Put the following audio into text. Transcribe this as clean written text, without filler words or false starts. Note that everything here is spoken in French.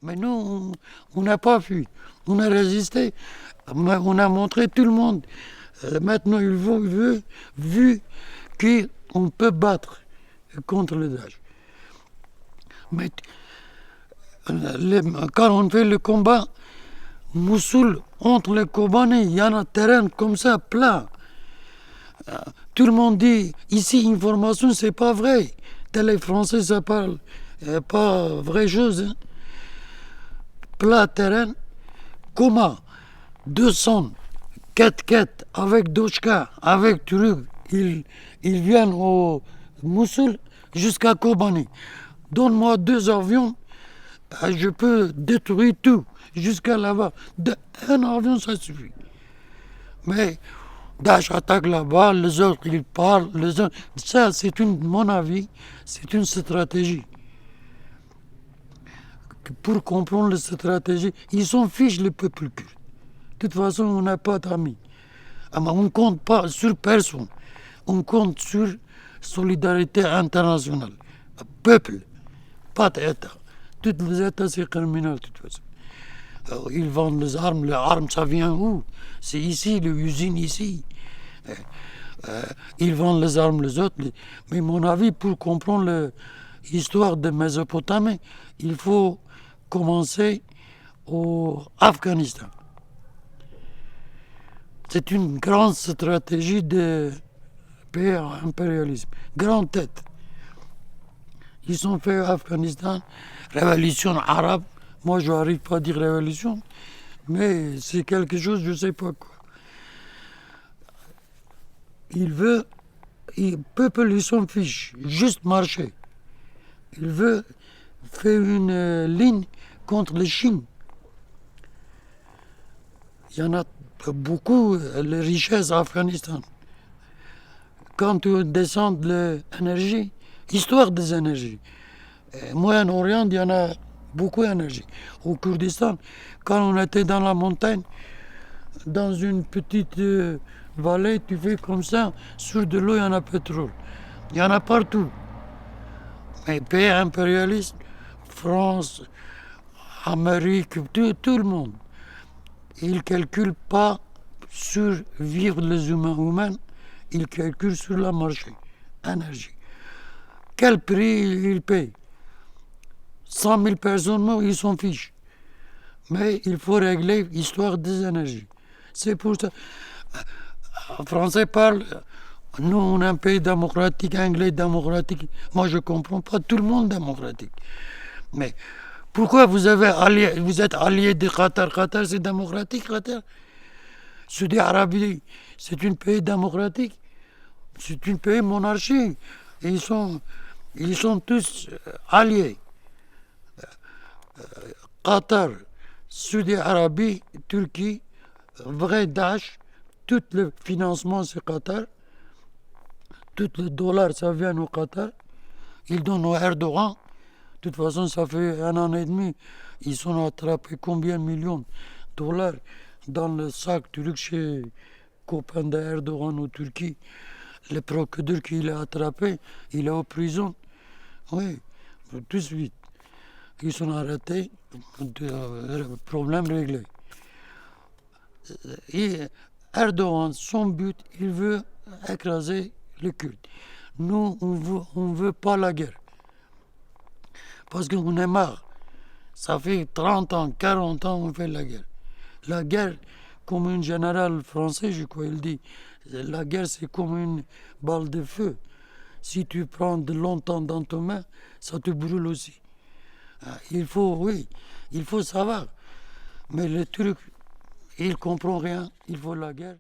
Mais nous, on n'a pas fui. On a résisté. On a montré tout le monde. Maintenant, vu qu'on peut battre contre le Daesh. Mais quand on fait le combat, Mossoul, entre les Kobané, il y a un terrain comme ça, plat. Tout le monde dit, ici, information, c'est pas vrai. Les Français, ça parle pas vraie chose. Hein. Plat terrain, comment 200 4x4 avec Dochka, avec truc, ils viennent au Mossoul jusqu'à Kobani. Donne-moi 2 avions, je peux détruire tout jusqu'à là-bas. Un avion, ça suffit. Mais Daesh attaque là-bas, les autres, ils parlent. Ça, mon avis, c'est une stratégie. Pour comprendre la stratégie, ils s'en fichent, le peuple kurde. De toute façon, on n'a pas d'amis. On ne compte pas sur personne. On compte sur solidarité internationale. Peuple, pas d'État. Tous les États, c'est criminel, de toute façon. Ils vendent les armes, ça vient où? C'est ici, l'usine ici. Ils vendent les armes les autres. Mais mon avis, pour comprendre l'histoire de Mésopotamie, il faut commencer au Afghanistan. C'est une grande stratégie de pays impérialisme. Grande tête. Ils ont fait Afghanistan, révolution arabe. Moi, je n'arrive pas à dire révolution, mais c'est quelque chose, je ne sais pas quoi. Le peuple, ils s'en fiche, juste marcher. Il veut faire une ligne contre la Chine. Il y en a beaucoup, les richesses en Afghanistan. Quand tu descends de l'énergie, histoire des énergies. Moyen-Orient, il y en a beaucoup d'énergie. Au Kurdistan, quand on était dans la montagne, dans une petite vallée, tu fais comme ça, sur de l'eau, il y en a pétrole. Il y en a partout. Mais pays impérialistes, France, Amérique, tout le monde. Ils ne calculent pas sur vivre les humains, ils calculent sur le marché, énergie. Quel prix ils payent? 100 000 personnes, ils s'en fichent. Mais il faut régler l'histoire des énergies. C'est pour ça. Les Français parlent, nous on est un pays démocratique, anglais démocratique. Moi je ne comprends pas, tout le monde démocratique. Mais pourquoi vous êtes allié de Qatar? Qatar c'est démocratique, Qatar. Saudi Arabie, c'est un pays démocratique. C'est un pays monarchique. Et ils sont tous alliés. Qatar, Saudi Arabie, Turquie, vrai Daesh, tout le financement c'est Qatar. Tout le dollar ça vient au Qatar. Ils donnent au Erdogan. De toute façon, ça fait 1 an et demi. Ils ont attrapé combien de millions de dollars dans le sac turc chez copain d'Erdogan en Turquie. Le procureur qui l'a attrapé, il est en prison. Oui, tout de suite. Ils sont arrêtés, problème réglé. Et Erdogan, son but, il veut écraser les Kurdes. Nous, on veut pas la guerre. Parce qu'on est marre. Ça fait 30 ans, 40 ans qu'on fait la guerre. La guerre, comme un général français, je crois, il dit, la guerre c'est comme une balle de feu. Si tu prends de longtemps dans tes mains, ça te brûle aussi. Il faut savoir. Mais le truc, il ne comprend rien, il faut la guerre.